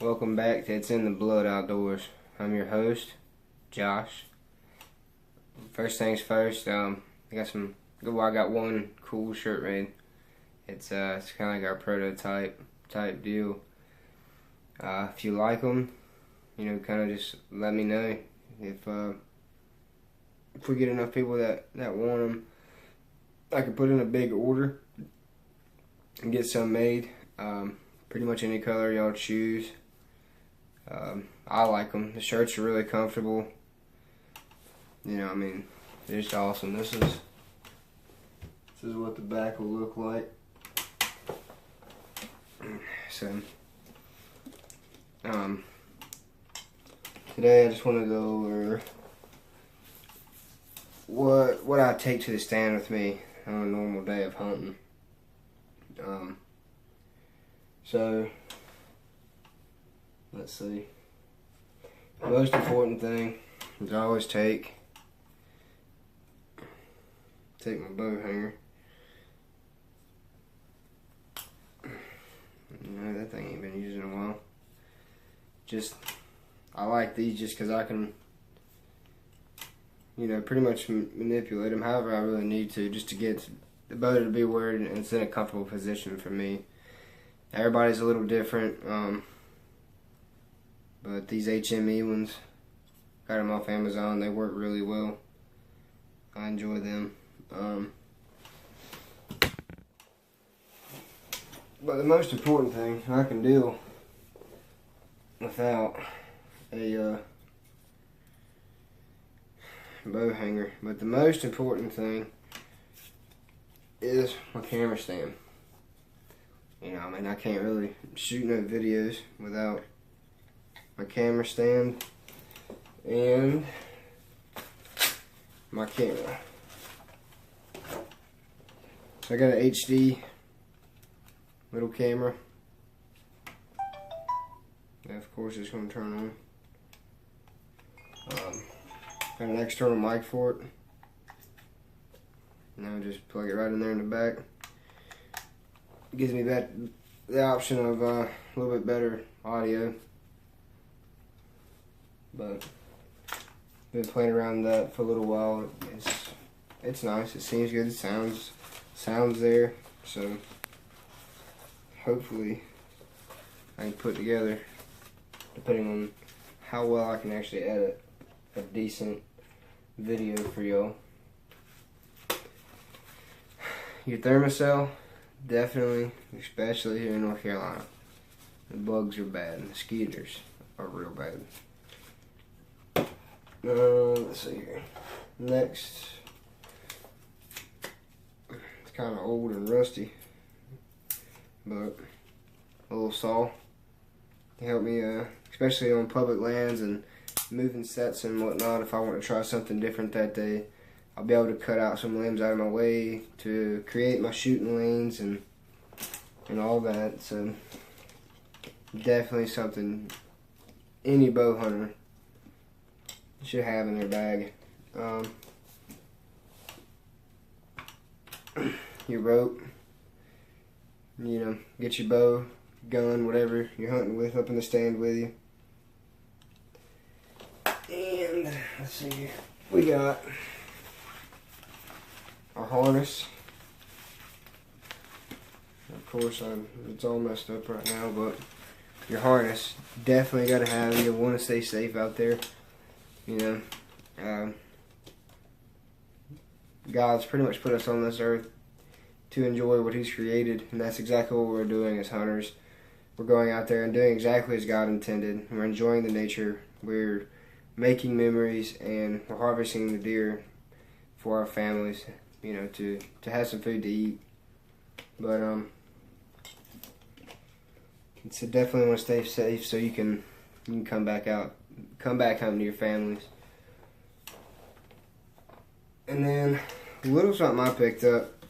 Welcome back to It's in the Blood Outdoors. I'm your host, Josh. First things first, I got one cool shirt made. It's kind of like our prototype type deal. If you like them, kind of just let me know. If we get enough people that want them, I can put in a big order and get some made. Pretty much any color y'all choose. I like them. The shirts are really comfortable. They're just awesome. This is what the back will look like. So, today I just want to go over what I take to the stand with me on a normal day of hunting. So, let's see. The most important thing is I always take my bow hanger. That thing ain't been used in a while. I like these just because I can, pretty much manipulate them however I really need to, just to get the bow to be where it's in a comfortable position for me. Everybody's a little different, but these HME ones, got them off Amazon. They work really well. I enjoy them. But the most important thing, I can deal without a bow hanger. But the most important thing is my camera stand. I can't really shoot no videos without my camera stand and my camera. So I got an HD little camera. And of course it's going to turn on. Got an external mic for it. Now just plug it right in there in the back. It gives me the option of a little bit better audio. But been playing around with that for a little while. It's nice. It seems good. It sounds there. So hopefully I can put together, depending on how well I can actually edit, a decent video for y'all. Your thermocell, definitely, especially here in North Carolina. The bugs are bad. The mosquitoes are real bad. Let's see here. Next, it's kind of old and rusty, but a little saw to help me, especially on public lands and moving sets and whatnot. If I want to try something different that day, I'll be able to cut out some limbs out of my way to create my shooting lanes and all that. So definitely something any bow hunter should have in their bag. Your rope, get your bow, gun, whatever you're hunting with up in the stand with you. And let's see here, we got our harness. Of course, it's all messed up right now, but your harness definitely got to have. You want to stay safe out there. God's pretty much put us on this earth to enjoy what He's created, and that's exactly what we're doing as hunters. We're going out there and doing exactly as God intended. We're enjoying the nature. We're making memories, and we're harvesting the deer for our families, to have some food to eat. But it's definitely want to stay safe so you can come back home to your families. And then a little something I picked up.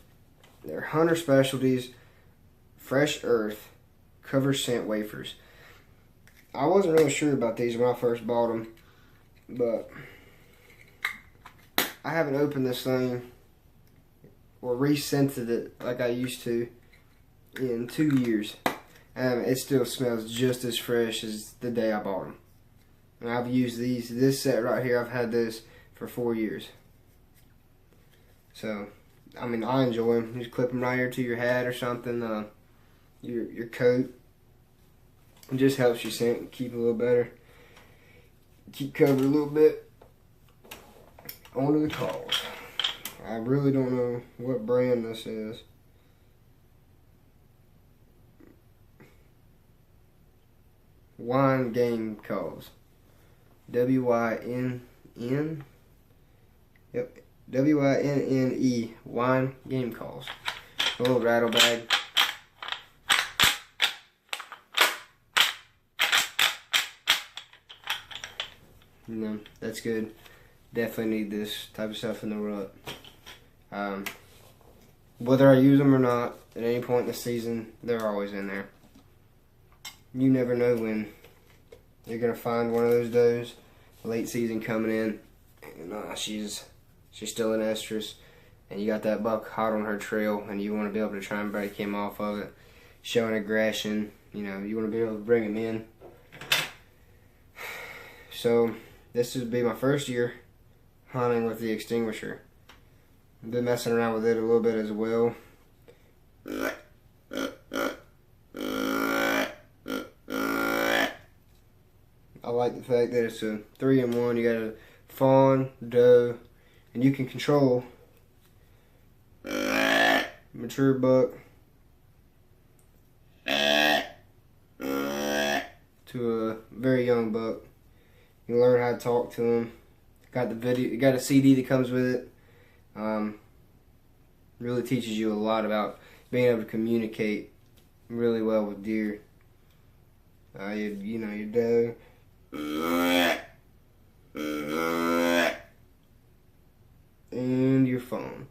They're Hunter Specialties Fresh Earth Cover Scent Wafers. I wasn't really sure about these when I first bought them, but I haven't opened this thing or re-scented it like I used to in 2 years. It still smells just as fresh as the day I bought them. And I've used this set right here, I've had this for 4 years. So, I mean, I enjoy them. You just clip them right here to your hat or something, your coat. It just helps your scent keep a little better. Keep covered a little bit. On to the calls. I really don't know what brand this is. Wine Game Calls. W-Y-N-N. Yep. W-I-N-N-E. Wine Game Calls. A little rattle bag. You know, that's good. Definitely need this type of stuff in the rut. Whether I use them or not, at any point in the season, they're always in there. You never know when you're gonna find one of those does. Late season coming in, and she's still in estrus, and you got that buck hot on her trail, and you want to be able to try and break him off of it, showing aggression. You know, you want to be able to bring him in. So this would be my first year hunting with the extinguisher. I've been messing around with it a little bit as well. I like the fact that it's a 3-in-1. You got a fawn, doe, and you can control mature buck to a very young buck. You learn how to talk to them. Got the video, got a CD that comes with it. Really teaches you a lot about being able to communicate really well with deer. You know, your doe. And your phone.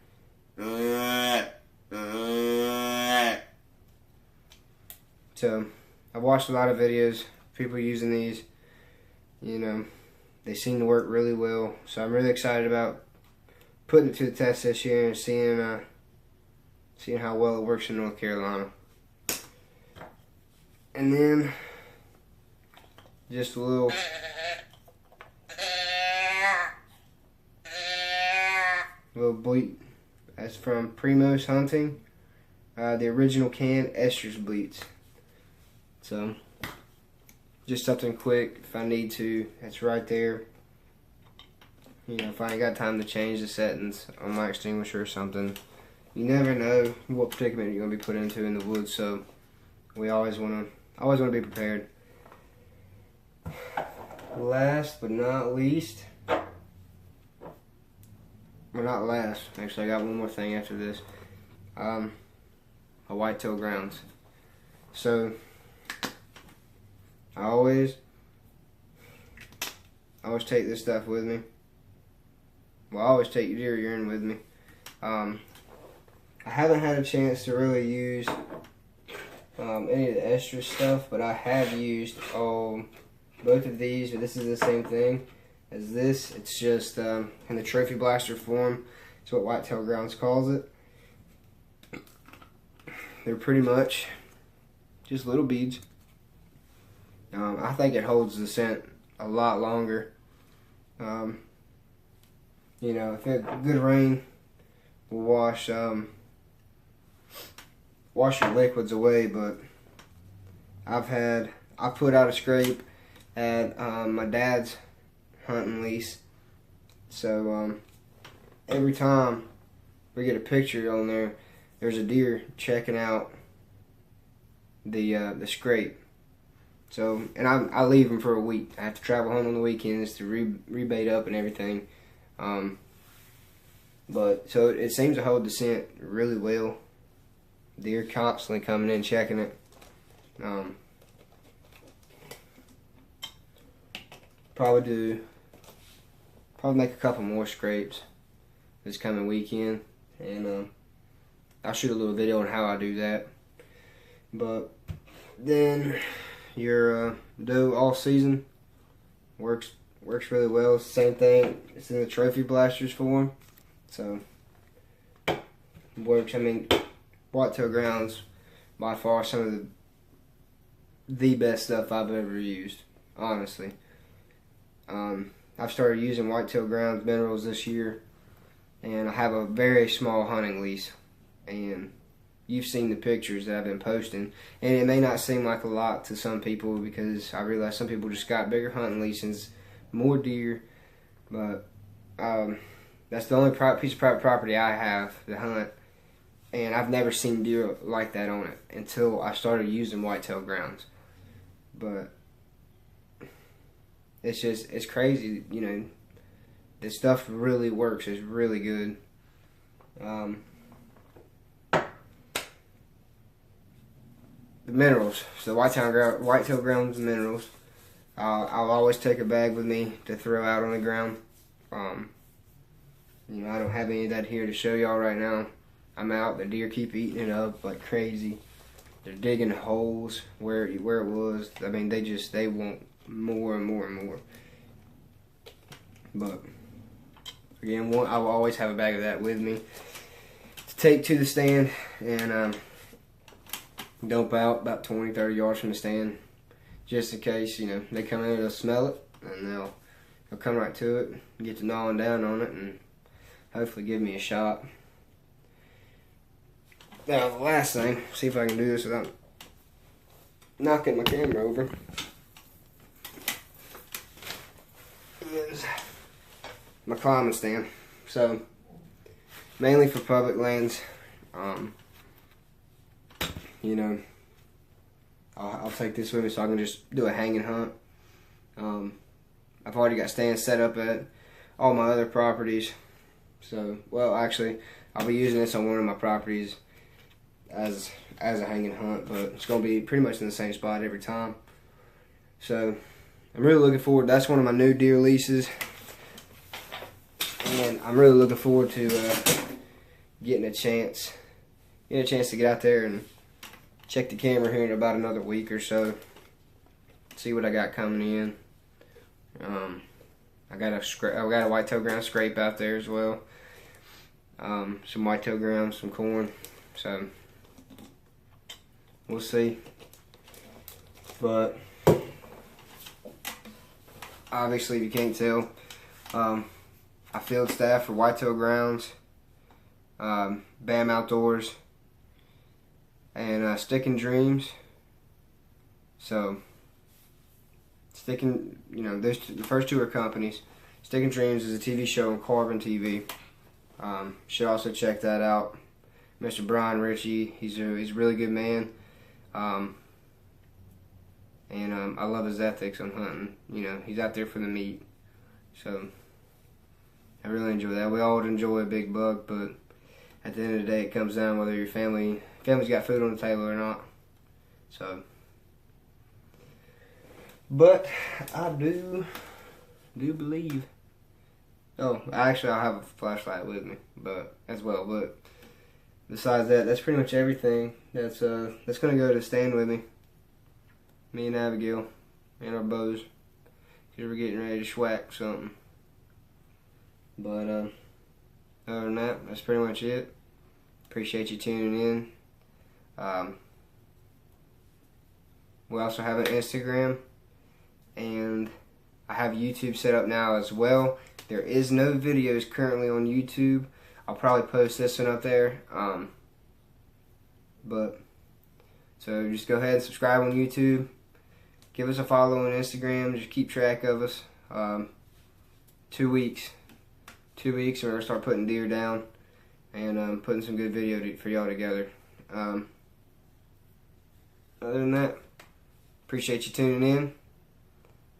So, I've watched a lot of videos, people using these. You know, they seem to work really well. So I'm really excited about putting it to the test this year and seeing how well it works in North Carolina. And then just a little bleat. That's from Primos Hunting. The original can estrus bleats. So just something quick if I need to. That's right there. You know, if I ain't got time to change the settings on my extinguisher or something. You never know what predicament you're gonna be put into in the woods, so we always wanna be prepared. Last but not least, well, not last. Actually, I got one more thing after this. A whitetail grounds. So I always take this stuff with me. Well, I always take deer urine with me. I haven't had a chance to really use any of the estrus stuff, but I have used both of these. But this is the same thing as this. It's just in the trophy blaster form. It's what Whitetail Grounds calls it. They're pretty much just little beads. I think it holds the scent a lot longer. You know, if it good rain will wash your liquids away, but I put out a scrape at my dad's hunting lease. So every time we get a picture on there, there's a deer checking out the scrape. So, and I leave them for a week. I have to travel home on the weekends to rebait up and everything. But so it seems to hold the scent really well. Deer constantly coming in checking it. Probably make a couple more scrapes this coming weekend, and I'll shoot a little video on how I do that. But then your doe all season works really well. It's the same thing. It's in the trophy blasters form, so it works. I mean, Whitetail Grounds by far some of the best stuff I've ever used, honestly. I've started using Whitetail Grounds minerals this year, and I have a very small hunting lease, and you've seen the pictures that I've been posting, and it may not seem like a lot to some people because I realize some people just got bigger hunting leases, more deer, but that's the only piece of private property I have to hunt, and I've never seen deer like that on it until I started using Whitetail Grounds. But it's crazy, you know. This stuff really works. It's really good. The minerals. So Whitetail Grounds minerals. I'll always take a bag with me to throw out on the ground. You know, I don't have any of that here to show y'all right now. I'm out. The deer keep eating it up like crazy. They're digging holes where it was. I mean, they want more and more and more. But again, I will always have a bag of that with me to take to the stand and dump out about 20-30 yards from the stand, just in case, you know, they come in, they'll smell it, and they'll come right to it, and get to gnawing down on it, and hopefully give me a shot. Now, the last thing, see if I can do this without knocking my camera over, is my climbing stand. So, mainly for public lands, you know, I'll take this with me so I can just do a hanging hunt. I've already got stands set up at all my other properties. So, well, actually, I'll be using this on one of my properties as a hanging hunt, but it's going to be pretty much in the same spot every time. So, I'm really looking forward. That's one of my new deer leases, and I'm really looking forward to getting a chance to get out there and check the camera here in about another week or so. See what I got coming in. I got a Whitetail Ground scrape out there as well. Some Whitetail Ground, some corn. So we'll see. But obviously, if you can't tell, I field staff for Whitetail Grounds, BAM Outdoors, and Sticking Dreams. So, you know, the first two are companies. Sticking Dreams is a TV show on Carbon TV. Should also check that out. Mr. Brian Ritchie, he's a really good man. And I love his ethics on hunting. You know, he's out there for the meat. So, I really enjoy that. We all would enjoy a big buck, but at the end of the day, it comes down whether your family's got food on the table or not. So, but I do believe. Oh, actually, I have a flashlight with me, but as well. But besides that, that's pretty much everything. That's gonna go to stand with me. Me and Abigail and our bows, because we're getting ready to schwack something. But other than that, that's pretty much it. Appreciate you tuning in. We also have an Instagram, and I have YouTube set up now as well. There is no videos currently on YouTube. I'll probably post this one up there. So just go ahead and subscribe on YouTube. Give us a follow on Instagram. Just keep track of us. 2 weeks. 2 weeks, and we're gonna start putting deer down and putting some good video for y'all together. Other than that, appreciate you tuning in,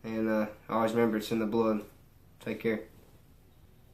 and always remember, it's in the blood. Take care.